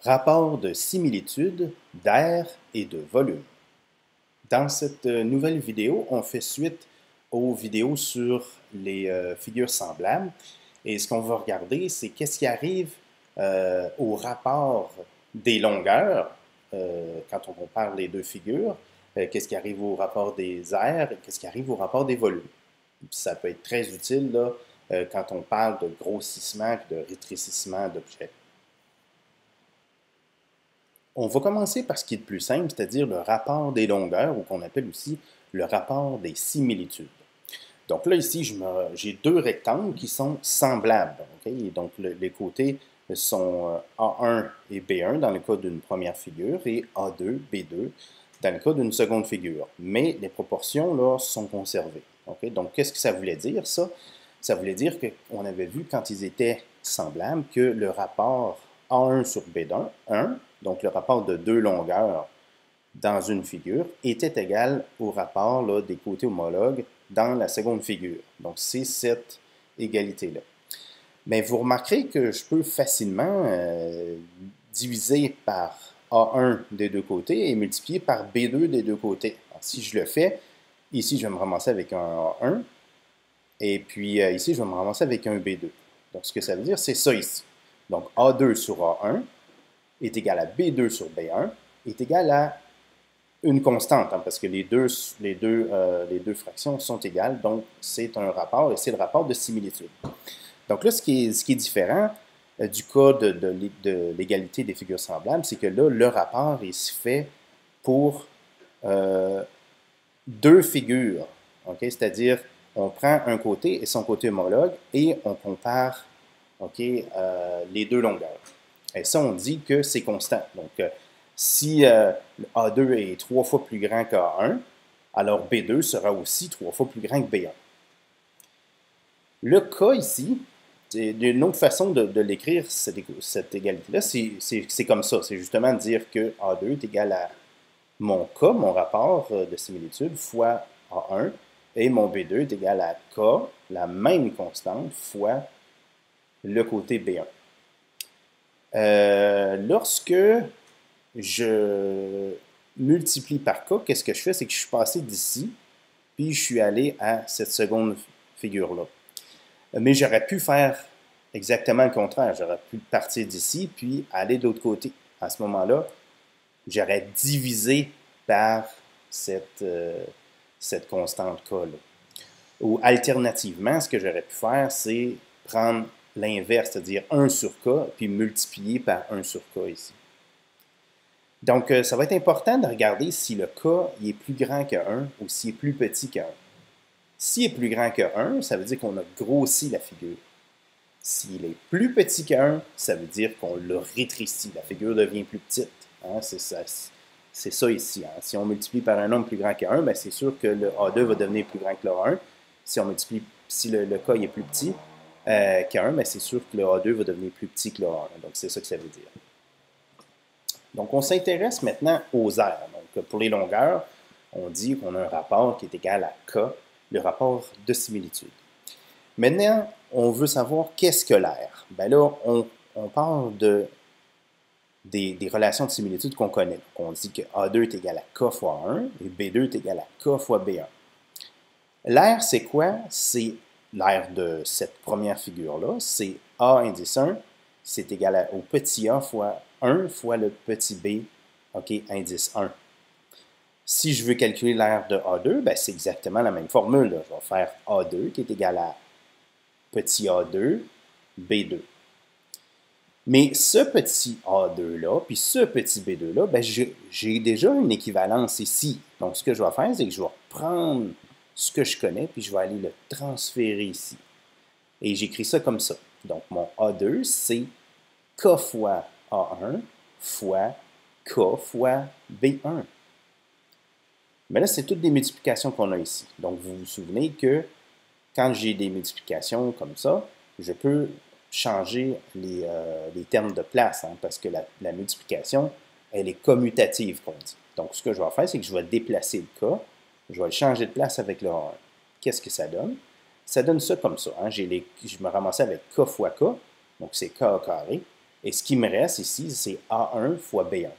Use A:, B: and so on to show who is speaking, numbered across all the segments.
A: Rapport de similitude d'aire et de volume. Dans cette nouvelle vidéo, on fait suite aux vidéos sur les figures semblables. Et ce qu'on va regarder, c'est qu'est-ce qui arrive au rapport des longueurs quand on compare les deux figures, qu'est-ce qui arrive au rapport des aires et qu'est-ce qui arrive au rapport des volumes. Puis ça peut être très utile là, quand on parle de grossissement et de rétrécissement d'objets. On va commencer par ce qui est le plus simple, c'est-à-dire le rapport des longueurs, ou qu'on appelle aussi le rapport des similitudes. Donc là, ici, j'ai deux rectangles qui sont semblables. Okay? Et donc, les côtés sont A1 et B1 dans le cas d'une première figure et A2, B2 dans le cas d'une seconde figure. Mais les proportions, là, sont conservées. Okay? Donc, qu'est-ce que ça voulait dire, ça? Ça voulait dire qu'on avait vu, quand ils étaient semblables, que le rapport A1 sur B1, donc le rapport de deux longueurs dans une figure, était égal au rapport là, des côtés homologues dans la seconde figure. Donc, c'est cette égalité-là. Mais vous remarquerez que je peux facilement diviser par A1 des deux côtés et multiplier par B2 des deux côtés. Alors, si je le fais, ici, je vais me ramasser avec un A1, et puis ici, je vais me ramasser avec un B2. Donc, ce que ça veut dire, c'est ça ici. Donc, A2 sur A1 est égal à B2 sur B1 est égal à une constante, hein, parce que les deux fractions sont égales, donc c'est un rapport, et c'est le rapport de similitude. Donc là, ce qui est différent du cas de l'égalité des figures semblables, c'est que là, le rapport, il se fait pour deux figures, okay? C'est-à-dire, on prend un côté et son côté homologue, et on compare les deux longueurs. Et ça, on dit que c'est constant. Donc, si A2 est 3 fois plus grand qu'A1, alors B2 sera aussi 3 fois plus grand que B1. Le cas ici, une autre façon de l'écrire, cette égalité-là, c'est comme ça. C'est justement de dire que A2 est égal à mon K, mon rapport de similitude, fois A1, et mon B2 est égal à K, la même constante, fois le côté B1. Lorsque je multiplie par K, qu'est-ce que je fais? C'est que je suis passé d'ici, puis je suis allé à cette seconde figure-là. Mais j'aurais pu faire exactement le contraire. J'aurais pu partir d'ici, puis aller de l'autre côté. À ce moment-là, j'aurais divisé par cette constante K-là. Ou alternativement, ce que j'aurais pu faire, c'est prendre l'inverse, c'est-à-dire 1 sur K, puis multiplier par 1 sur K ici. Donc, ça va être important de regarder si le K il est plus grand que 1 ou s'il est plus petit que 1. S'il est plus grand que 1, ça veut dire qu'on a grossi la figure. S'il est plus petit que 1, ça veut dire qu'on l'a rétréci. La figure devient plus petite. Hein? C'est ça ici. Hein? Si on multiplie par un nombre plus grand que 1, ben c'est sûr que le A2 va devenir plus grand que le A1. Si le K est plus petit qu'un, ben c'est sûr que le A2 va devenir plus petit que le A1. Donc, c'est ça que ça veut dire. Donc, on s'intéresse maintenant aux aires. Donc, pour les longueurs, on dit qu'on a un rapport qui est égal à K, le rapport de similitude. Maintenant, on veut savoir qu'est-ce que l'aire. Bien là, on parle des relations de similitude qu'on connaît. Donc, on dit que A2 est égal à K fois 1 et B2 est égal à K fois B1. L'aire, c'est quoi? C'est l'aire de cette première figure-là. C'est A indice 1, c'est égal au petit a fois 1 fois le petit b, indice 1. Si je veux calculer l'aire de A2, ben c'est exactement la même formule. Là. Je vais faire A2 qui est égal à petit A2, B2. Mais ce petit A2-là, puis ce petit B2-là, ben j'ai déjà une équivalence ici. Donc, ce que je vais faire, c'est que je vais prendre ce que je connais, puis je vais aller le transférer ici. Et j'écris ça comme ça. Donc, mon A2, c'est K fois A1 fois K fois B1. Mais là, c'est toutes des multiplications qu'on a ici. Donc, vous vous souvenez que quand j'ai des multiplications comme ça, je peux changer les termes de place, hein, parce que la multiplication, elle est commutative, qu'on dit. Donc, ce que je vais faire, c'est que je vais déplacer le K, je vais le changer de place avec le A1. qu'est-ce que ça donne? Ça donne ça comme ça. Hein? Je me ramassais avec K fois K, donc c'est K au carré. Et ce qui me reste ici, c'est A1 fois B1.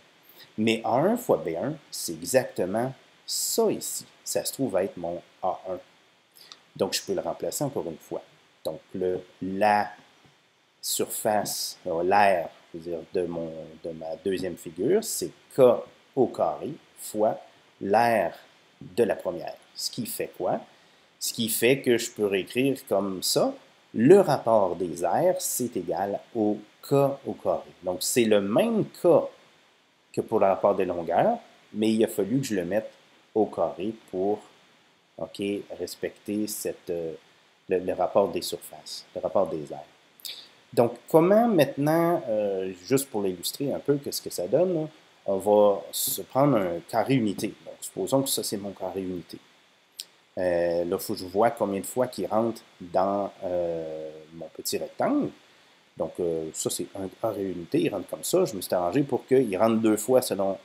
A: Mais A1 fois B1, c'est exactement ça ici. Ça se trouve être mon A1. Donc, je peux le remplacer encore une fois. Donc, la surface, l'air, de ma deuxième figure, c'est K au carré fois l'air de la première. Ce qui fait quoi? Ce qui fait que je peux réécrire comme ça. Le rapport des airs, c'est égal au K au carré. Donc, c'est le même K que pour le rapport des longueurs, mais il a fallu que je le mette au carré pour respecter le rapport des surfaces, le rapport des airs. Donc, comment maintenant, juste pour l'illustrer un peu, qu'est-ce que ça donne, là, on va se prendre un carré unité. Donc, supposons que ça, c'est mon carré unité. Là, il faut que je vois combien de fois qu'il rentre dans mon petit rectangle. Donc, ça, c'est un carré unité, il rentre comme ça. Je me suis arrangé pour qu'il rentre 2 fois selon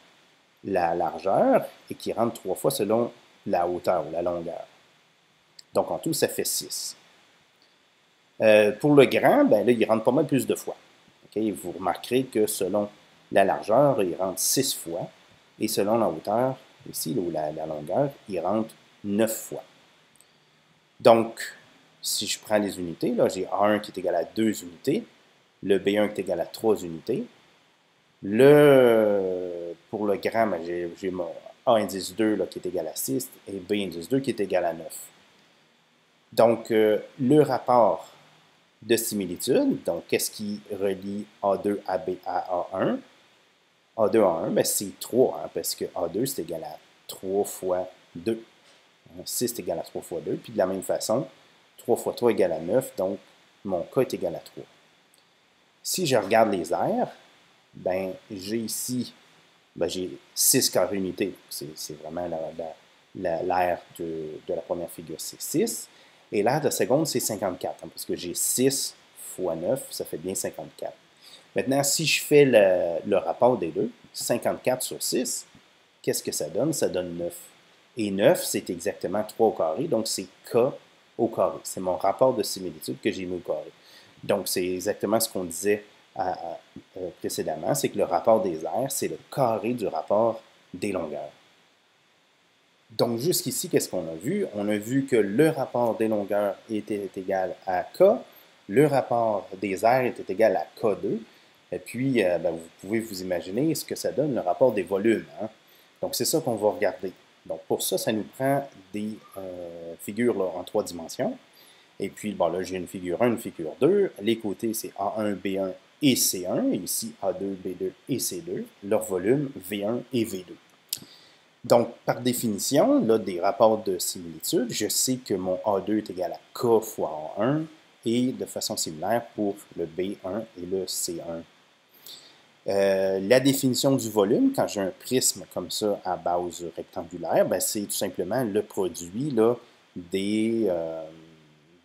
A: la largeur et qu'il rentre 3 fois selon la hauteur ou la longueur. Donc, en tout, ça fait 6. Pour le grand, ben là, il rentre pas mal plus de fois. Vous remarquerez que selon la largeur, il rentre 6 fois. Et selon la hauteur, ici, là, ou la longueur, il rentre 9 fois. Donc, si je prends les unités, là, j'ai A1 qui est égal à 2 unités, le B1 qui est égal à 3 unités. Pour le grand, ben, j'ai mon A indice 2 là, qui est égal à 6 et B indice 2 qui est égal à 9. Donc, le rapport de similitude, donc qu'est-ce qui relie A2 à A1? A2 à 1, ben, c'est 3, hein, parce que A2 c'est égal à 3 fois 2. 6 est égal à 3 fois 2, puis de la même façon, 3 fois 3 égale à 9, donc mon K est égal à 3. Si je regarde les airs, ben, j'ai ici, ben, j'ai 6 carrés unités. C'est vraiment l'air de la première figure, c'est 6. Et l'air de seconde, c'est 54, hein, parce que j'ai 6 fois 9, ça fait bien 54. Maintenant, si je fais le rapport des deux, 54 sur 6, qu'est-ce que ça donne? Ça donne 9. Et 9, c'est exactement 3 au carré, donc c'est K au carré. C'est mon rapport de similitude que j'ai mis au carré. Donc, c'est exactement ce qu'on disait précédemment, c'est que le rapport des airs, c'est le carré du rapport des longueurs. Donc, jusqu'ici, qu'est-ce qu'on a vu? On a vu que le rapport des longueurs était égal à K, le rapport des airs était égal à K2, et puis, ben, vous pouvez vous imaginer ce que ça donne, le rapport des volumes. Hein? Donc, c'est ça qu'on va regarder. Donc, pour ça, ça nous prend des figures là, en 3 dimensions. Et puis, bon, là, j'ai une figure 1, une figure 2. Les côtés, c'est A1, B1 et C1. Et ici, A2, B2 et C2. Leur volume, V1 et V2. Donc, par définition, là, des rapports de similitude, je sais que mon A2 est égal à K fois A1 et de façon similaire pour le B1 et le C1. La définition du volume, quand j'ai un prisme comme ça à base rectangulaire, ben, c'est tout simplement le produit là, des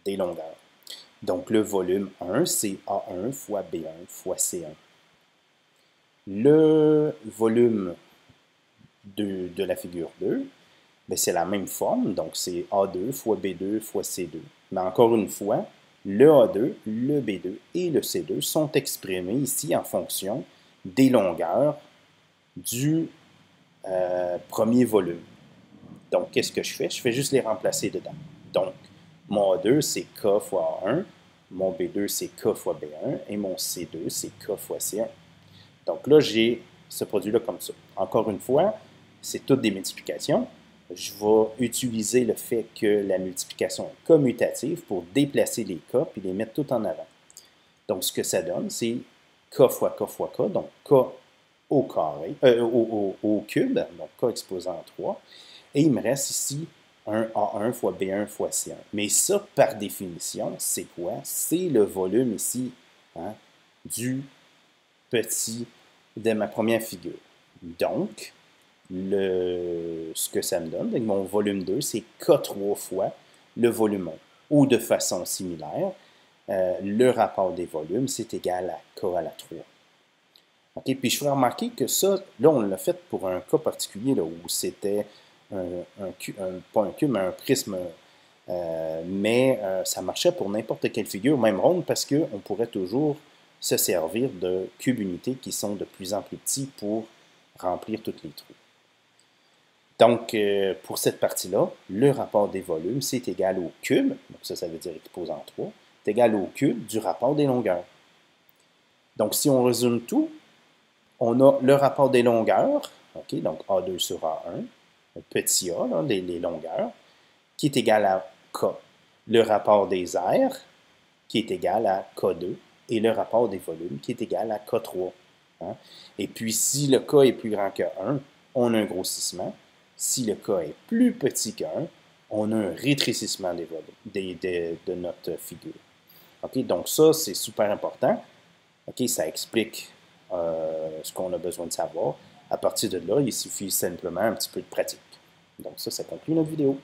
A: longueurs. Donc, le volume 1, c'est A1 fois B1 fois C1. Le volume de la figure 2, ben, c'est la même forme, donc c'est A2 fois B2 fois C2. Mais encore une fois, le A2, le B2 et le C2 sont exprimés ici en fonction des longueurs du premier volume. Donc, qu'est-ce que je fais? Je fais juste les remplacer dedans. Donc, mon A2, c'est K fois A1, mon B2, c'est K fois B1, et mon C2, c'est K fois C1. Donc là, j'ai ce produit-là comme ça. Encore une fois, c'est toutes des multiplications. Je vais utiliser le fait que la multiplication est commutative pour déplacer les K puis les mettre tout en avant. Donc, ce que ça donne, c'est K fois K fois K, donc K au carré, au cube, donc K exposant 3. Et il me reste ici un A1 fois B1 fois C1. Mais ça, par définition, c'est quoi? C'est le volume ici hein, du petit de ma première figure. Donc, ce que ça me donne, donc mon volume 2, c'est K3 fois le volume 1. Ou de façon similaire, le rapport des volumes, c'est égal à K à la 3. Okay? Puis je ferai remarquer que ça, là, on l'a fait pour un cas particulier là, où c'était pas un cube, mais un prisme mais ça marchait pour n'importe quelle figure, même ronde, parce qu'on pourrait toujours se servir de cubes unités qui sont de plus en plus petits pour remplir tous les trous. Donc, pour cette partie-là, le rapport des volumes, c'est égal au cube, donc ça veut dire exposant 3, c'est égal au cube du rapport des longueurs. Donc, si on résume tout, on a le rapport des longueurs, okay, donc A2 sur A1, le petit a, là, les longueurs, qui est égal à K. Le rapport des aires, qui est égal à K2, et le rapport des volumes, qui est égal à K3. Hein? Et puis, si le K est plus grand que 1, on a un grossissement. Si le K est plus petit que 1, on a un rétrécissement des volumes, de notre figure. Okay? Donc ça, c'est super important. Okay? Ça explique ce qu'on a besoin de savoir. À partir de là, il suffit simplement un petit peu de pratique. Donc ça conclut notre vidéo.